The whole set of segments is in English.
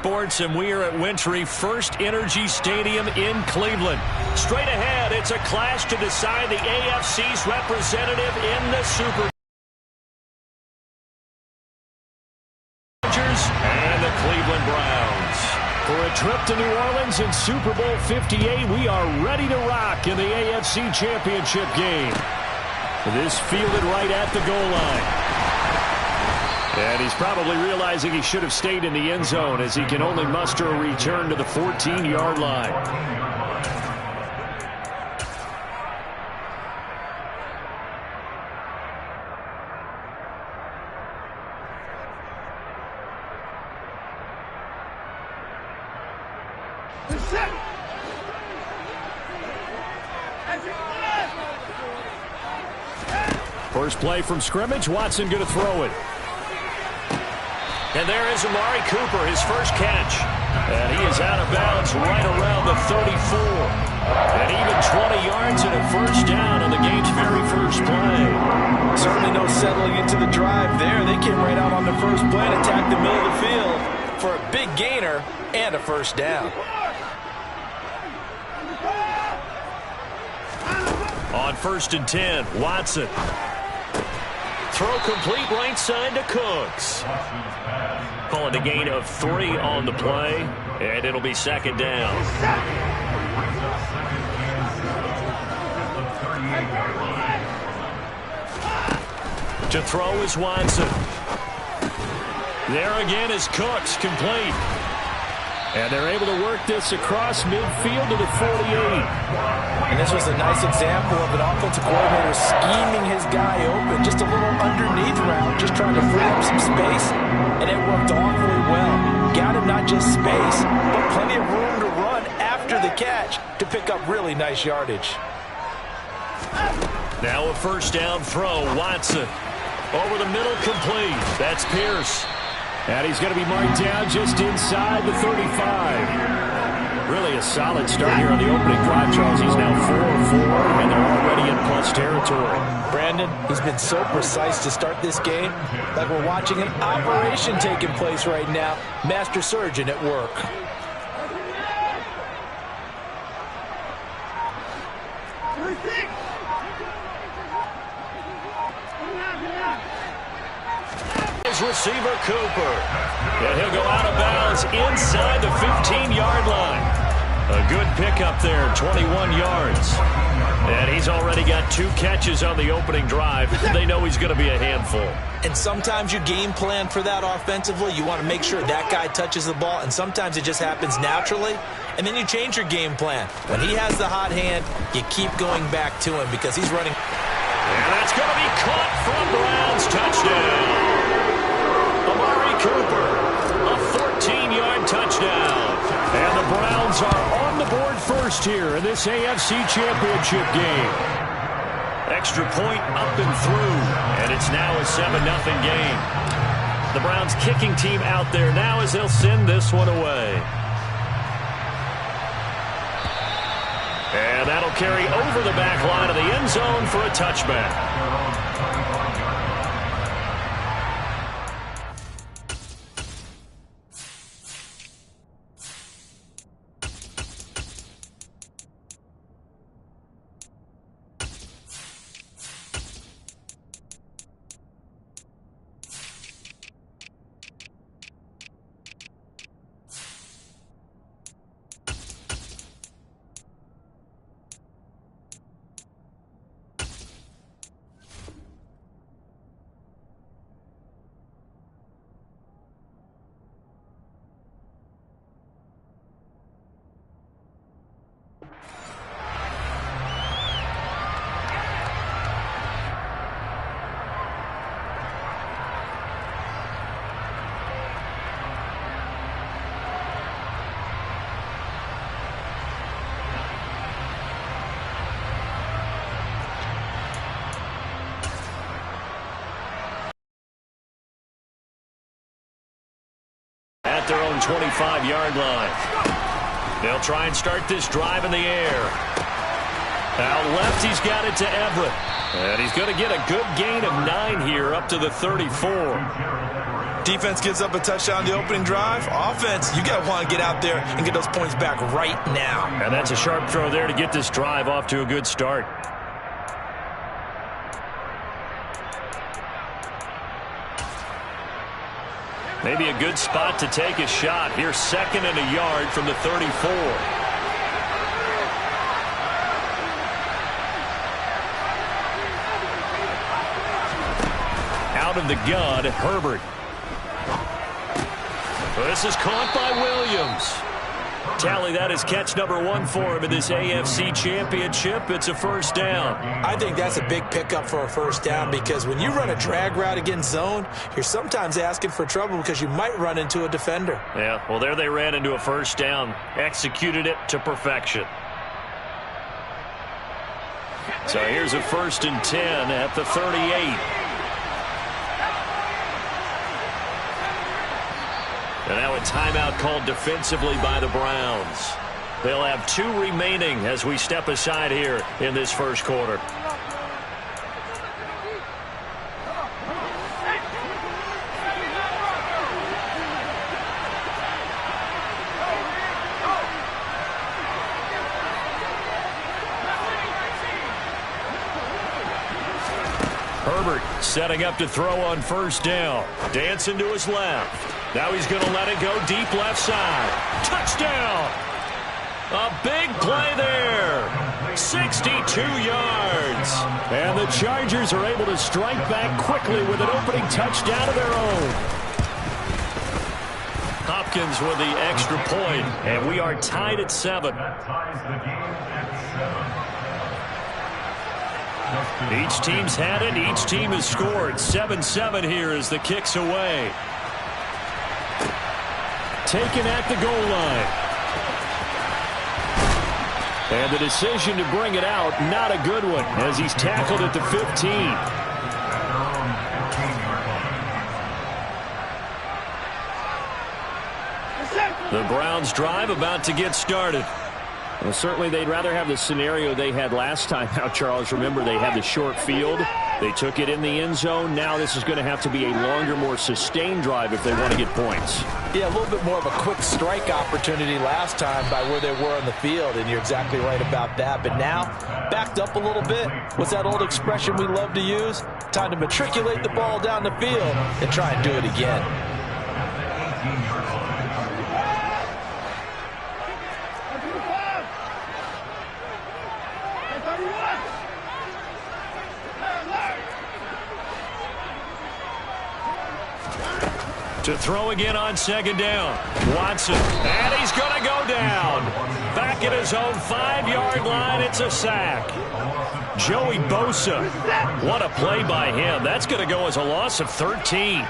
Sports, and we are at Wintry First Energy Stadium in Cleveland. Straight ahead, it's a clash to decide the AFC's representative in the Super and the Cleveland Browns. For a trip to New Orleans in Super Bowl 58, we are ready to rock in the AFC Championship game. This fielded right at the goal line. And he's probably realizing he should have stayed in the end zone as he can only muster a return to the 14-yard line. First play from scrimmage, Watson going to throw it. And there is Amari Cooper, his first catch. And he is out of bounds right around the 34. And even 20 yards and a first down on the game's very first play. Certainly no settling into the drive there. They came right out on the first play and attacked the middle of the field for a big gainer and a first down. On 1st and 10, Watson. Throw complete right side to Cooks. Calling a gain of 3 on the play, and it'll be second down. To throw is Watson. There again is Cooks, complete. And they're able to work this across midfield to the 48. And this was a nice example of an offensive coordinator scheming his guy open. Just a little underneath route, just trying to free up some space. And it worked awfully well. Got him not just space, but plenty of room to run after the catch to pick up really nice yardage. Now a first down throw, Watson. Over the middle, complete. That's Pierce. And he's going to be marked down just inside the 35. Really a solid start here on the opening drive, Charles. He's now 4-4, and they're already in plus territory. Brandon, he's been so precise to start this game, like we're watching an operation taking place right now. Master surgeon at work. Receiver Cooper. And he'll go out of bounds inside the 15-yard line. A good pickup there, 21 yards. And he's already got 2 catches on the opening drive. They know he's going to be a handful. And sometimes you game plan for that offensively. You want to make sure that guy touches the ball, and sometimes it just happens naturally. And then you change your game plan. When he has the hot hand, you keep going back to him because he's running. And that's going to be caught from Browns. Touchdown. Amari Cooper, a 14-yard touchdown. And the Browns are on the board first here in this AFC Championship game. Extra point up and through, and it's now a 7-0 game. The Browns kicking team out there now as they'll send this one away. And that'll carry over the back line of the end zone for a touchback. At their own 25-yard line. They'll try and start this drive in the air. Out left, he's got it to Everett. And he's going to get a good gain of 9 here up to the 34. Defense gives up a touchdown the opening drive. Offense, you got to want to get out there and get those points back right now. And that's a sharp throw there to get this drive off to a good start. Maybe a good spot to take a shot. Here's 2nd and a yard from the 34. Out of the gun, Herbert. This is caught by Williams. Tally, that is catch number 1 for him in this AFC Championship. It's a first down. I think that's a big pickup for a first down because when you run a drag route against zone, you're sometimes asking for trouble because you might run into a defender. Yeah, well, there they ran into a first down. Executed it to perfection. So here's a 1st and 10 at the 38. And now a timeout called defensively by the Browns. They'll have 2 remaining as we step aside here in this first quarter. Herbert setting up to throw on first down. Dancing to his left. Now he's going to let it go deep left side. Touchdown! A big play there. 62 yards. And the Chargers are able to strike back quickly with an opening touchdown of their own. Hopkins with the extra point, and we are tied at 7. Each team's had it. Each team has scored. 7-7 here as the kick's away. Taken at the goal line. And the decision to bring it out, not a good one, as he's tackled at the 15. The Browns drive about to get started. Well, certainly they'd rather have the scenario they had last time out, Charles. Remember, they had the short field. They took it in the end zone. Now this is going to have to be a longer, more sustained drive if they want to get points. Yeah, a little bit more of a quick strike opportunity last time by where they were on the field, and you're exactly right about that. But now, backed up a little bit. What's that old expression we love to use? Time to matriculate the ball down the field and try and do it again. To throw again on 2nd down. Watson, and he's going to go down. Back at his own 5-yard line, it's a sack. Joey Bosa, what a play by him. That's going to go as a loss of 13.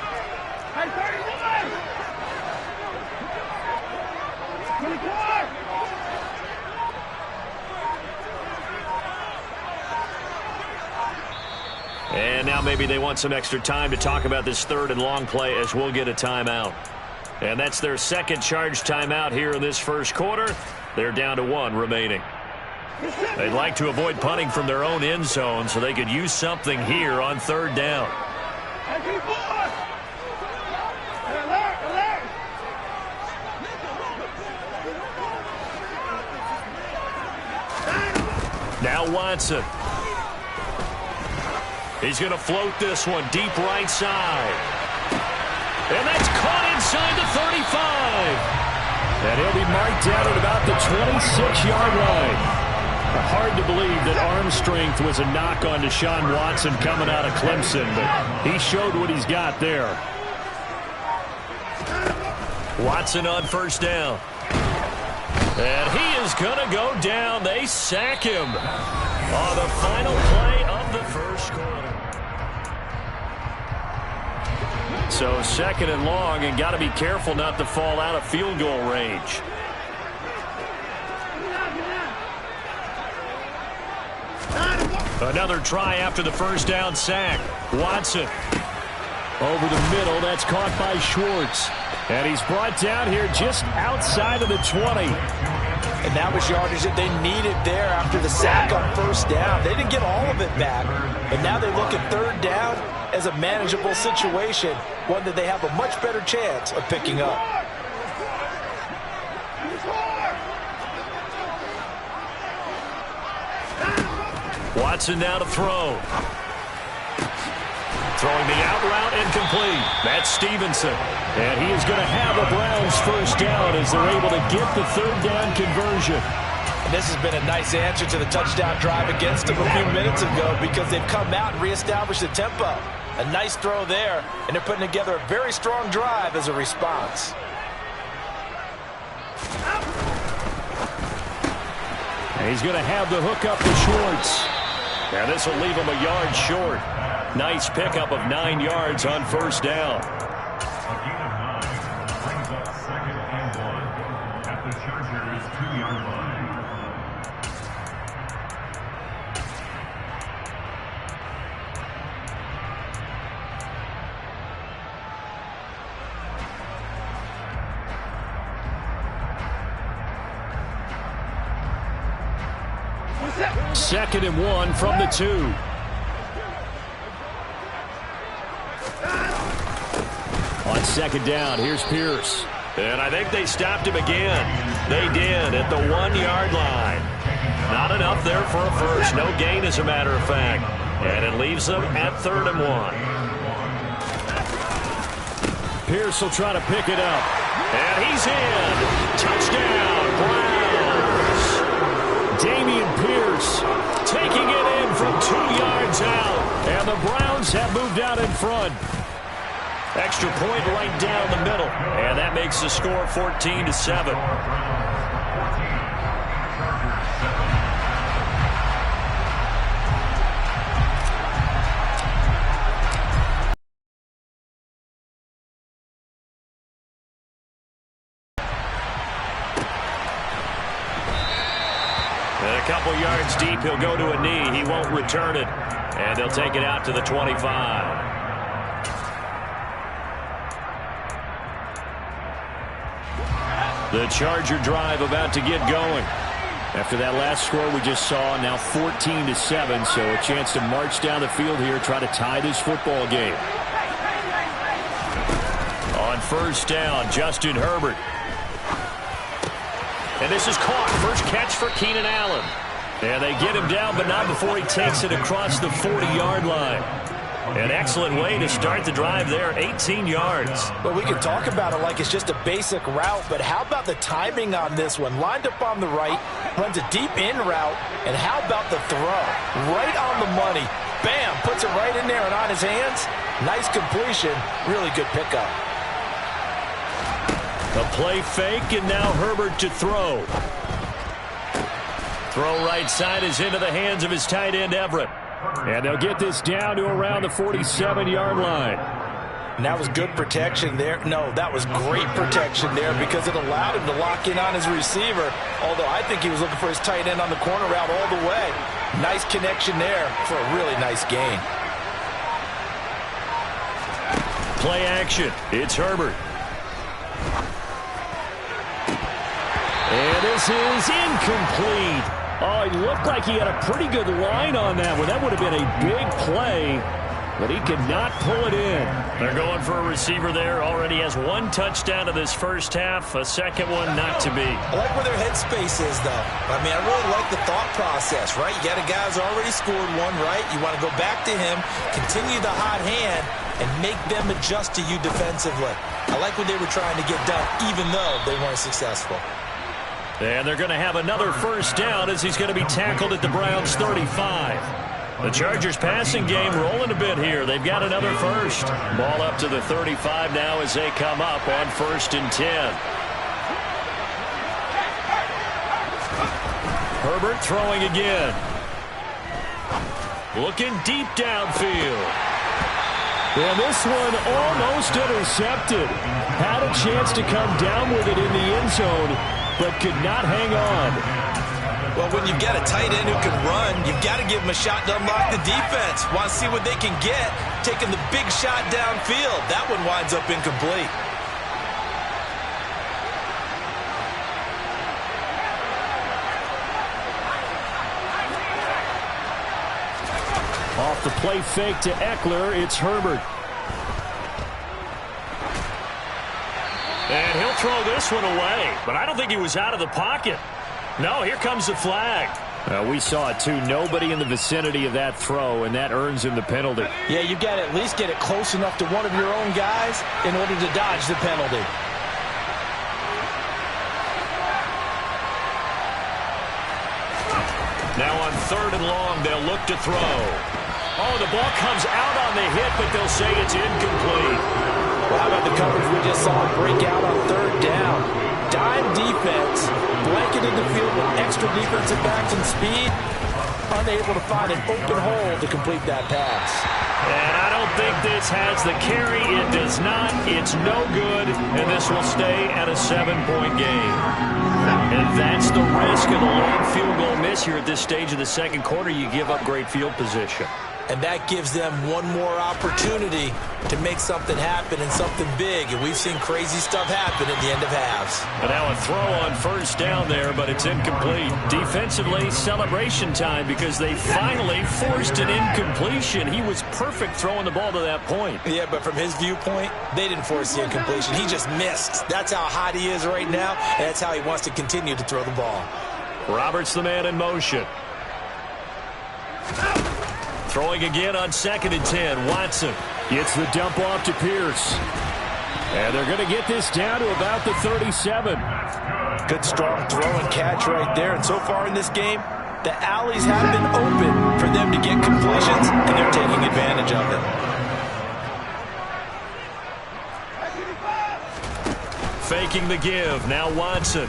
And now maybe they want some extra time to talk about this 3rd and long play as we'll get a timeout. And that's their 2nd charge timeout here in this first quarter. They're down to 1 remaining. They'd like to avoid punting from their own end zone so they could use something here on 3rd down. Now Watson. He's going to float this one deep right side. And that's caught inside the 35. And he'll be marked down at about the 26-yard line. Hard to believe that arm strength was a knock on Deshaun Watson coming out of Clemson, but he showed what he's got there. Watson on first down. And he is going to go down. They sack him on the final play of the first quarter. So 2nd and long, and got to be careful not to fall out of field goal range. Another try after the first down sack. Watson over the middle. That's caught by Schwartz. And he's brought down here just outside of the 20. And that was yardage that they needed there after the sack on first down. They didn't get all of it back. But now they look at 3rd down. as a manageable situation, one that they have a much better chance of picking up. Watson now to throw. Throwing the out route incomplete. That's Stevenson. And he is going to have the Browns first down as they're able to get the third down conversion. And this has been a nice answer to the touchdown drive against them a few minutes ago because they've come out and reestablished the tempo. A nice throw there, and they're putting together a very strong drive as a response. And he's going to have the hook up to Schwartz. And this will leave him a yard short. Nice pickup of 9 yards on first down. A gain of 9 brings up 2nd and 1 at the Chargers' 2-yard line. Second and 1 from the 2. On second down, here's Pierce. And I think they stopped him again. They did at the 1-yard line. Not enough there for a first. No gain, as a matter of fact. And it leaves them at 3rd and 1. Pierce will try to pick it up. And he's in. Touchdown, Browns. Damian Pierce taking it in from 2 yards out. And the Browns have moved out in front. Extra point right down the middle. And that makes the score 14-7. And a couple yards deep, he'll go to a knee. He won't return it. And they'll take it out to the 25. The Charger drive about to get going. After that last score we just saw, now 14-7, so a chance to march down the field here, try to tie this football game. On first down, Justin Herbert. And this is caught. First catch for Keenan Allen. And they get him down, but not before he takes it across the 40-yard line. An excellent way to start the drive there, 18 yards. Well, we can talk about it like it's just a basic route, but how about the timing on this one? Lined up on the right, runs a deep in route, and how about the throw? Right on the money. Bam, puts it right in there and on his hands. Nice completion, really good pickup. A play fake, and now Herbert to throw. Throw right side is into the hands of his tight end, Everett. And they'll get this down to around the 47-yard line. And that was good protection there. No, that was great protection there because it allowed him to lock in on his receiver, although I think he was looking for his tight end on the corner route all the way. Nice connection there for a really nice gain. Play action. It's Herbert. And this is incomplete. Oh, he looked like he had a pretty good line on that one. That would have been a big play, but he could not pull it in. They're going for a receiver there. Already has 1 touchdown in this first half. A second one not to be. I like where their headspace is, though. I mean, I really like the thought process, right? You got a guy who's already scored one, right? You want to go back to him, continue the hot hand, and make them adjust to you defensively. I like what they were trying to get done, even though they weren't successful. And they're going to have another first down as he's going to be tackled at the Browns' 35. The Chargers passing game rolling a bit here. They've got another first. Ball up to the 35 now as they come up on 1st and 10. Herbert throwing again. Looking deep downfield. And this one almost intercepted. Had a chance to come down with it in the end zone, but could not hang on. Well, when you've got a tight end who can run, you've got to give him a shot to unlock the defense. Want to see what they can get, taking the big shot downfield. That one winds up incomplete. Off Off the play fake to Eckler, it's Herbert. And he'll throw this one away, but I don't think he was out of the pocket. No, here comes the flag. We saw it too. Nobody in the vicinity of that throw, and that earns him the penalty. Yeah, you got to at least get it close enough to one of your own guys in order to dodge the penalty. Now on 3rd and long, they'll look to throw. Oh, the ball comes out on the hit, but they'll say it's incomplete. Well, how about the coverage we just saw break out on 3rd down? Dime defense, blanketed the field with extra defensive backs and speed, unable to find an open hole to complete that pass. And I don't think this has the carry. It does not. It's no good, and this will stay at a 7-point game. And that's the risk of the long field goal miss here at this stage of the second quarter. You give up great field position. And that gives them one more opportunity to make something happen and something big. And we've seen crazy stuff happen at the end of halves. But now a throw on 1st down there, but it's incomplete. Defensively, celebration time because they finally forced an incompletion. He was perfect throwing the ball to that point. Yeah, but from his viewpoint, they didn't force the incompletion. He just missed. That's how hot he is right now, and that's how he wants to continue to throw the ball. Roberts the man in motion. Throwing again on 2nd and 10. Watson gets the dump off to Pierce. And they're going to get this down to about the 37. Good strong throw and catch right there. And so far in this game, the alleys have been open for them to get completions, and they're taking advantage of it. Faking the give. Now Watson.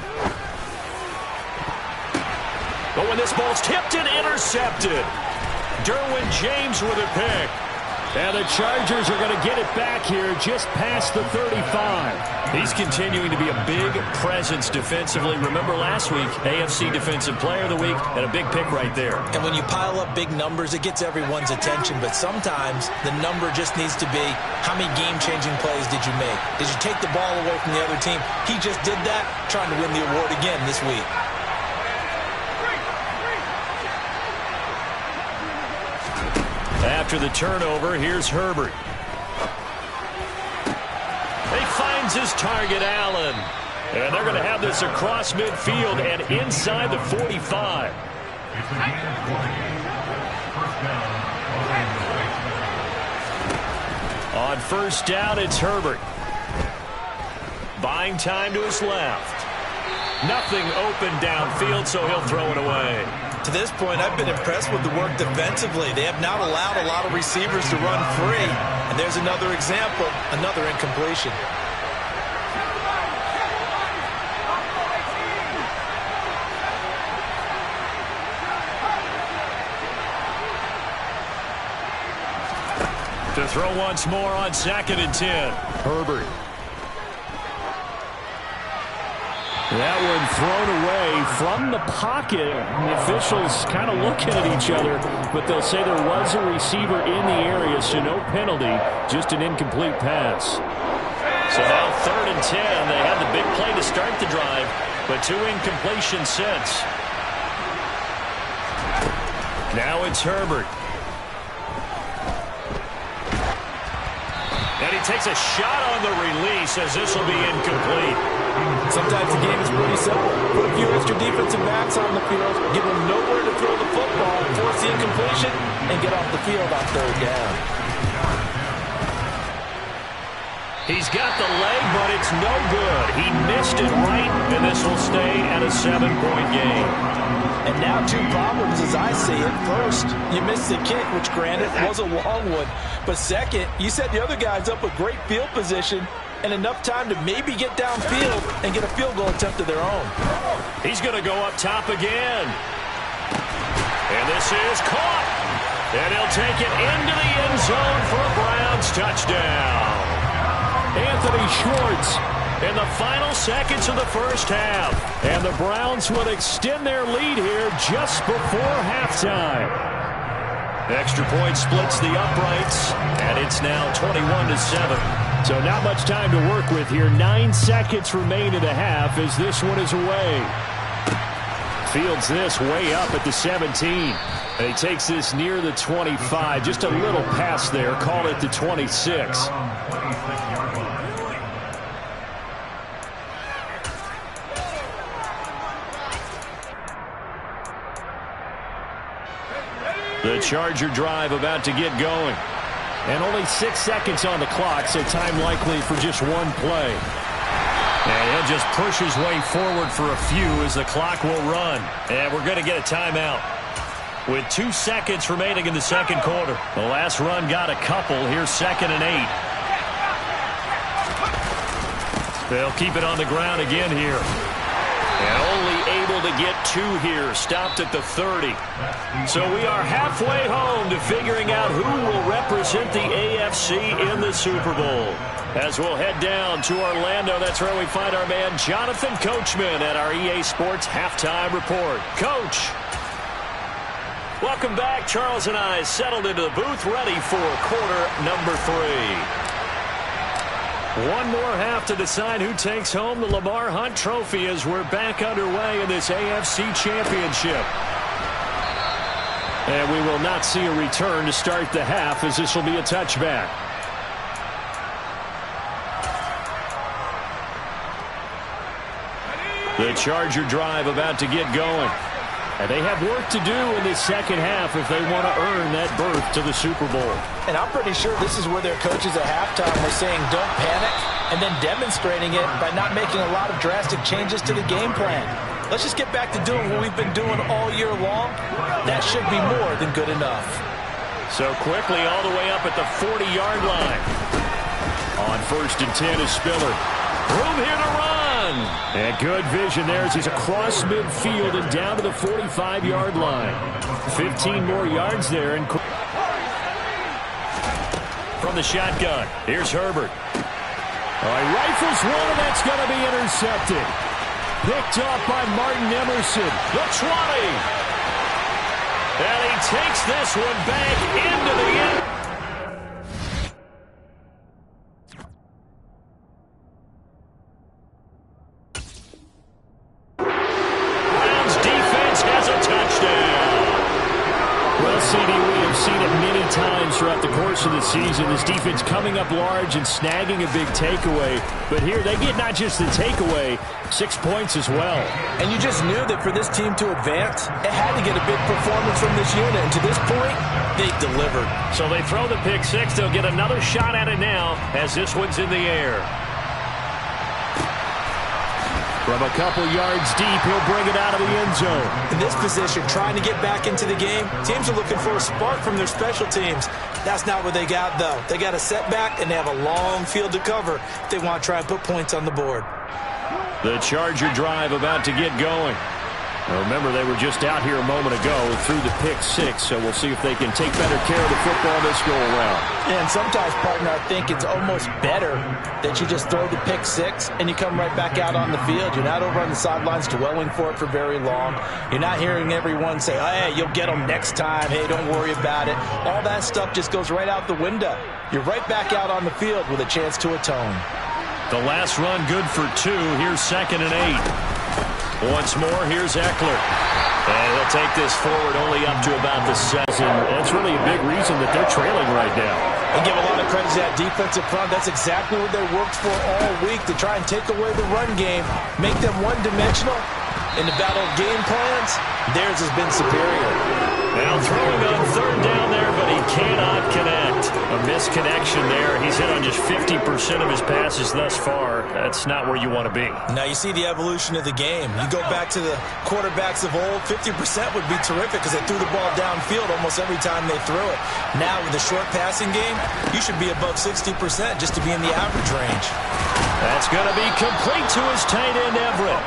But when this ball's tipped and intercepted. Derwin James with a pick. And the Chargers are going to get it back here just past the 35. He's continuing to be a big presence defensively. Remember last week, AFC Defensive Player of the Week, and a big pick right there. And when you pile up big numbers, it gets everyone's attention. But sometimes the number just needs to be, how many game-changing plays did you make? Did you take the ball away from the other team? He just did that, trying to win the award again this week. After the turnover, here's Herbert. He finds his target, Allen. And they're going to have this across midfield and inside the 45. On 1st down, it's Herbert. Buying time to his left. Nothing open downfield, so he'll throw it away. To this point, I've been impressed with the work defensively. They have not allowed a lot of receivers to run free. And there's another example, another incompletion. To throw once more on 2nd and 10. Herbert. That one thrown away from the pocket. The officials kind of looking at each other, but they'll say there was a receiver in the area, so no penalty, just an incomplete pass. So now 3rd and 10. They had the big play to start the drive, but 2 incompletions since. Now it's Herbert. And he takes a shot on the release as this will be incomplete. Sometimes the game is pretty simple. Put a few extra defensive backs on the field, give them nowhere to throw the football, force the incompletion, and get off the field on 3rd down. He's got the leg, but it's no good. He missed it right, and this will stay at a 7-point game. And now 2 problems as I see it. First, you missed the kick, which granted was a long one. But second, you set the other guys up with great field position and enough time to maybe get downfield and get a field goal attempt of their own. He's going to go up top again. And this is caught. And he'll take it into the end zone for a Browns touchdown. Anthony Schwartz in the final seconds of the first half. And the Browns will extend their lead here just before halftime. Extra point splits the uprights, and it's now 21-7. So not much time to work with here. 9 seconds remain in the half as this one is away. Fields this way up at the 17. And he takes this near the 25. Just a little pass there. Call it the 26. The Charger drive about to get going. And only 6 seconds on the clock, so time likely for just one play. And he'll just push his way forward for a few as the clock will run. And we're going to get a timeout with 2 seconds remaining in the second quarter. The last run got a couple. Here's 2nd and 8. They'll keep it on the ground again here. And only able to get 2 here. Stopped at the 30. So we are halfway home to figuring out who will represent the AFC in the Super Bowl. As we'll head down to Orlando, that's where we find our man Jonathan Coachman at our EA Sports Halftime Report. Coach, welcome back. Charles and I settled into the booth, ready for quarter number 3. One more half to decide who takes home the Lamar Hunt Trophy as we're back underway in this AFC Championship. And we will not see a return to start the half, as this will be a touchback. The Charger drive about to get going. And they have work to do in this second half if they want to earn that berth to the Super Bowl. And I'm pretty sure this is where their coaches at halftime were saying don't panic, and then demonstrating it by not making a lot of drastic changes to the game plan. Let's just get back to doing what we've been doing all year long. That should be more than good enough. So quickly all the way up at the 40-yard line. On 1st and 10 is Spiller. Room here to run. And good vision there as he's across midfield and down to the 45-yard line. 15 more yards there. And from the shotgun, here's Herbert. All right, rifles one, and that's going to be intercepted. Picked up by Martin Emerson. The 20. And he takes this one back into the end. Browns defense has a touchdown. Well, CD, we have seen it many times throughout the course of the season. This defense coming up large and snagging a big takeaway. But here they get not just the takeaway, 6 points as well. And you just knew that for this team to advance, it had to get a big performance from this unit. And to this point, they delivered. So they throw the pick six. They'll get another shot at it now as this one's in the air. From a couple yards deep, he'll bring it out of the end zone. In this position, trying to get back into the game, teams are looking for a spark from their special teams. That's not what they got, though. They got a setback, and they have a long field to cover if they want to try and put points on the board. The Charger drive about to get going. Now remember, they were just out here a moment ago through the pick six, so we'll see if they can take better care of the football this go-around. And sometimes, partner, I think it's almost better that you just throw the pick six and you come right back out on the field. You're not over on the sidelines dwelling for it for very long. You're not hearing everyone say, oh, hey, you'll get them next time. Hey, don't worry about it. All that stuff just goes right out the window. You're right back out on the field with a chance to atone. The last run good for 2. Here's 2nd and 8. Once more, here's Eckler. And he'll take this forward only up to about the 7. That's really a big reason that they're trailing right now. And give a lot of credit to that defensive front. That's exactly what they worked for all week, to try and take away the run game, make them one-dimensional. In the battle of game plans, theirs has been superior. Now throwing on 3rd down there, but he cannot connect. A misconnection there. He's hit on just 50% of his passes thus far. That's not where you want to be. Now you see the evolution of the game. You go back to the quarterbacks of old, 50% would be terrific because they threw the ball downfield almost every time they threw it. Now with the short passing game, you should be above 60% just to be in the average range. That's going to be complete to his tight end, Everett.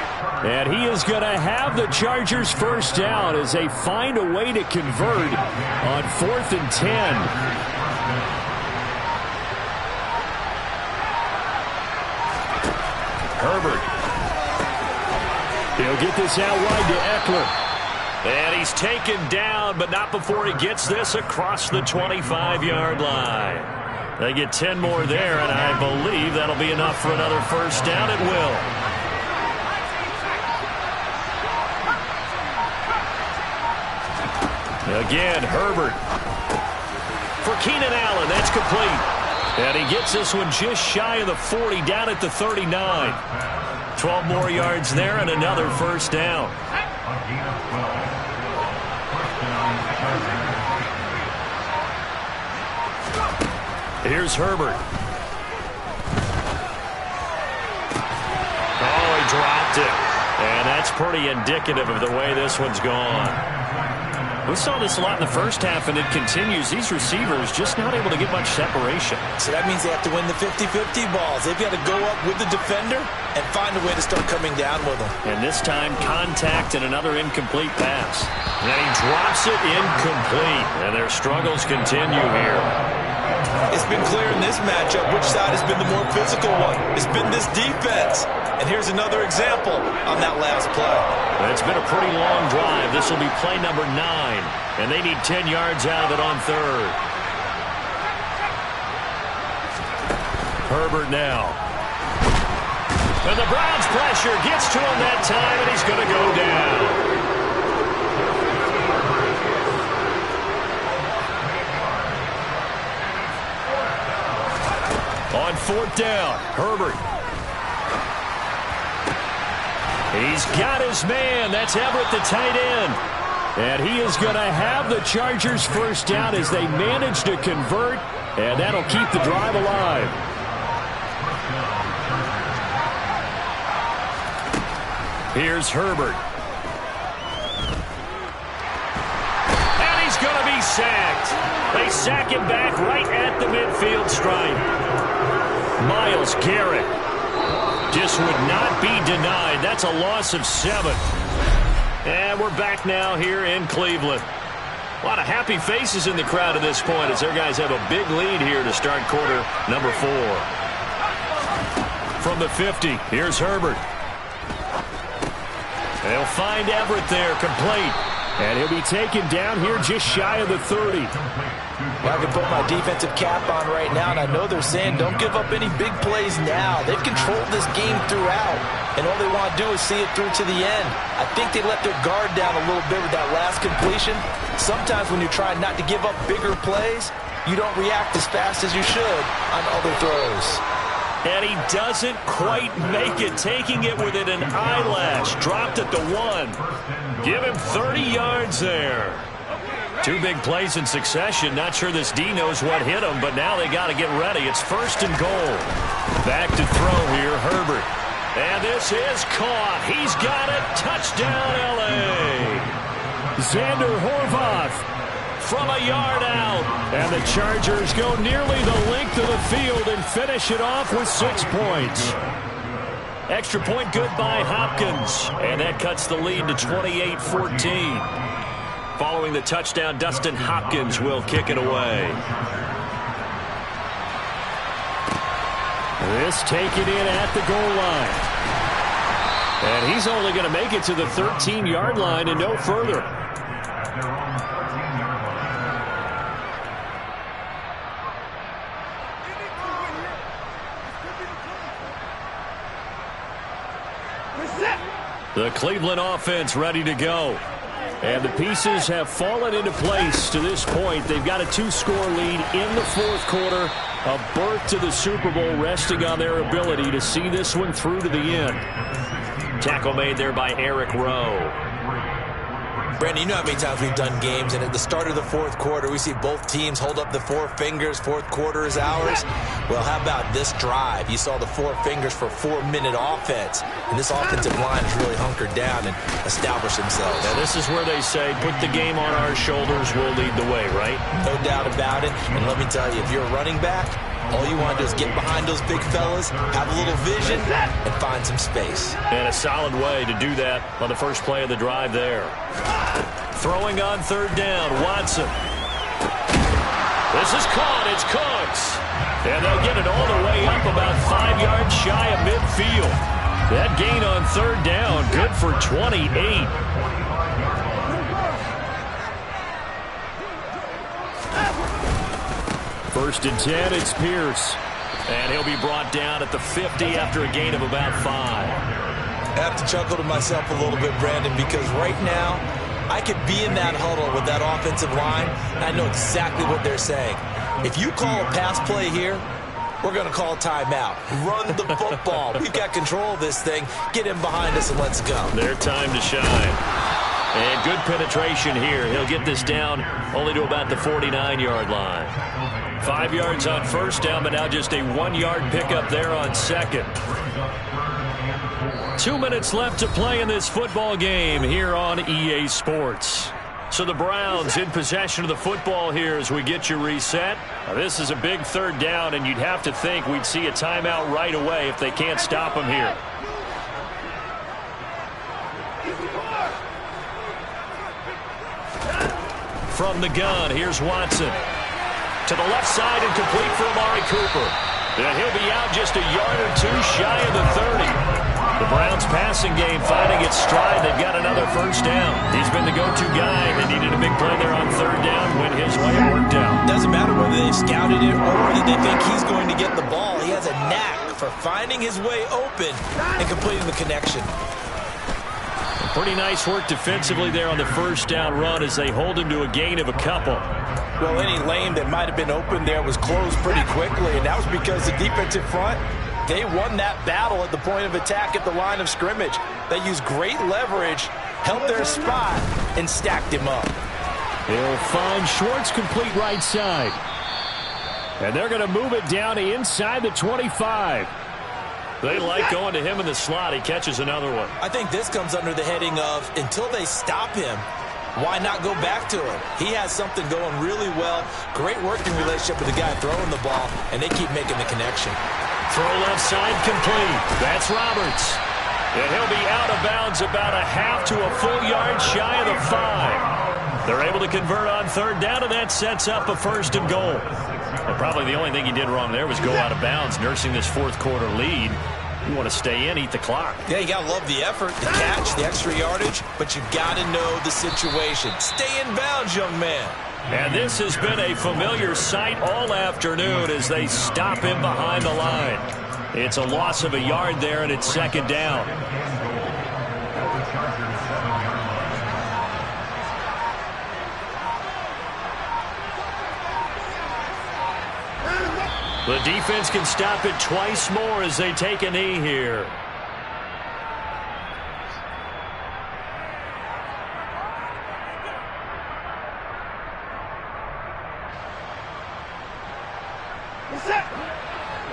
And he is going to have the Chargers first down as they find a way to convert on 4th and 10. Herbert. He'll get this out wide to Eckler. And he's taken down, but not before he gets this across the 25-yard line. They get 10 more there, and I believe that'll be enough for another first down. It will. Again, Herbert. For Keenan Allen, that's complete. And he gets this one just shy of the 40, down at the 39. 12 more yards there and another first down. Here's Herbert. Oh, he dropped it. And that's pretty indicative of the way this one's gone. We saw this a lot in the first half, and it continues. These receivers just not able to get much separation. So that means they have to win the 50-50 balls. They've got to go up with the defender and find a way to start coming down with them. And this time, contact and another incomplete pass. And he drops it incomplete. And their struggles continue here. It's been clear in this matchup which side has been the more physical one. It's been this defense. And here's another example on that last play. It's been a pretty long drive. This will be play number 9. And they need 10 yards out of it on third. Herbert now. And the Browns pressure gets to him that time, and he's going to go down. On fourth down, Herbert. He's got his man. That's Everett, the tight end. And he is going to have the Chargers first down as they manage to convert, and that'll keep the drive alive. Here's Herbert. And he's going to be sacked. They sack him back right at the midfield stripe. Myles Garrett just would not be denied. That's a loss of 7. And we're back now here in Cleveland. A lot of happy faces in the crowd at this point as their guys have a big lead here to start quarter number 4. From the 50, here's Herbert. They'll find Everett there, complete. And he'll be taken down here just shy of the 30. Well, I can put my defensive cap on right now, and I know they're saying don't give up any big plays now. They've controlled this game throughout, and all they want to do is see it through to the end. I think they let their guard down a little bit with that last completion. Sometimes when you're trying not to give up bigger plays, you don't react as fast as you should on other throws. And he doesn't quite make it, taking it within an eyelash. Dropped at the 1. Give him 30 yards there. 2 big plays in succession. Not sure this D knows what hit him, but now they got to get ready. It's first and goal. Back to throw here, Herbert. And this is caught. He's got it. Touchdown, L.A. Xander Horvath from a yard out. And the Chargers go nearly the length of the field and finish it off with 6 points. Extra point good by Hopkins. And that cuts the lead to 28-14. Following the touchdown, Dustin Hopkins will kick it away. This taken in at the goal line. And he's only going to make it to the 13-yard line and no further. The Cleveland offense ready to go. And the pieces have fallen into place to this point. They've got a 2-score lead in the fourth quarter. A berth to the Super Bowl resting on their ability to see this one through to the end. Tackle made there by Eric Rowe. Brandon, you know how many times we've done games, and at the start of the fourth quarter, we see both teams hold up the 4 fingers. Fourth quarter is ours. Well, how about this drive? You saw the 4 fingers for 4-minute offense, and this offensive line has really hunkered down and established themselves. Now, this is where they say, put the game on our shoulders, we'll lead the way, right? No doubt about it, and let me tell you, if you're a running back, all you want to do is get behind those big fellas, have a little vision, and find some space. And a solid way to do that on the first play of the drive there. Throwing on third down, Watson. This is caught. It's Cooks. And they'll get it all the way up about 5 yards shy of midfield. That gain on third down, good for 28. First and 10, it's Pierce. And he'll be brought down at the 50 after a gain of about 5. I have to chuckle to myself a little bit, Brandon, because right now, I could be in that huddle with that offensive line, and I know exactly what they're saying. If you call a pass play here, we're going to call a timeout. Run the football. We've got control of this thing. Get him behind us and let's go. Their time to shine. And good penetration here. He'll get this down only to about the 49-yard line. 5 yards on first down, but now just a 1-yard pickup there on second. 2 minutes left to play in this football game here on EA Sports. So the Browns in possession of the football here as we get you reset. Now this is a big third down, and you'd have to think we'd see a timeout right away if they can't stop them here. From the gun, here's Watson. To the left side and complete for Amari Cooper. And he'll be out just a yard or two shy of the 30. The Browns passing game finding its stride. They've got another first down. He's been the go-to guy. They needed a big play there on third down. Went his way and worked out. Doesn't matter whether they've scouted it or that they think he's going to get the ball. He has a knack for finding his way open and completing the connection. Pretty nice work defensively there on the first down run as they hold him to a gain of a couple. Well, any lane that might have been open there was closed pretty quickly, and that was because the defensive front, they won that battle at the point of attack at the line of scrimmage. They used great leverage, held their spot, and stacked him up. He'll find Schwartz complete right side. And they're going to move it down to inside the 25. They like going to him in the slot. He catches another one. I think this comes under the heading of until they stop him, why not go back to him? He has something going really well. Great working relationship with the guy throwing the ball, and they keep making the connection. Throw left side complete. That's Roberts. And he'll be out of bounds about a half to a full yard shy of the 5. They're able to convert on third down, and that sets up a first and goal. Well, probably the only thing he did wrong there was go out of bounds, nursing this fourth quarter lead. You want to stay in, eat the clock. Yeah, you got to love the effort, the catch, the extra yardage, but you've got to know the situation. Stay in bounds, young man. And this has been a familiar sight all afternoon as they stop him behind the line. It's a loss of a yard there, and it's second down. The defense can stop it twice more as they take a knee here.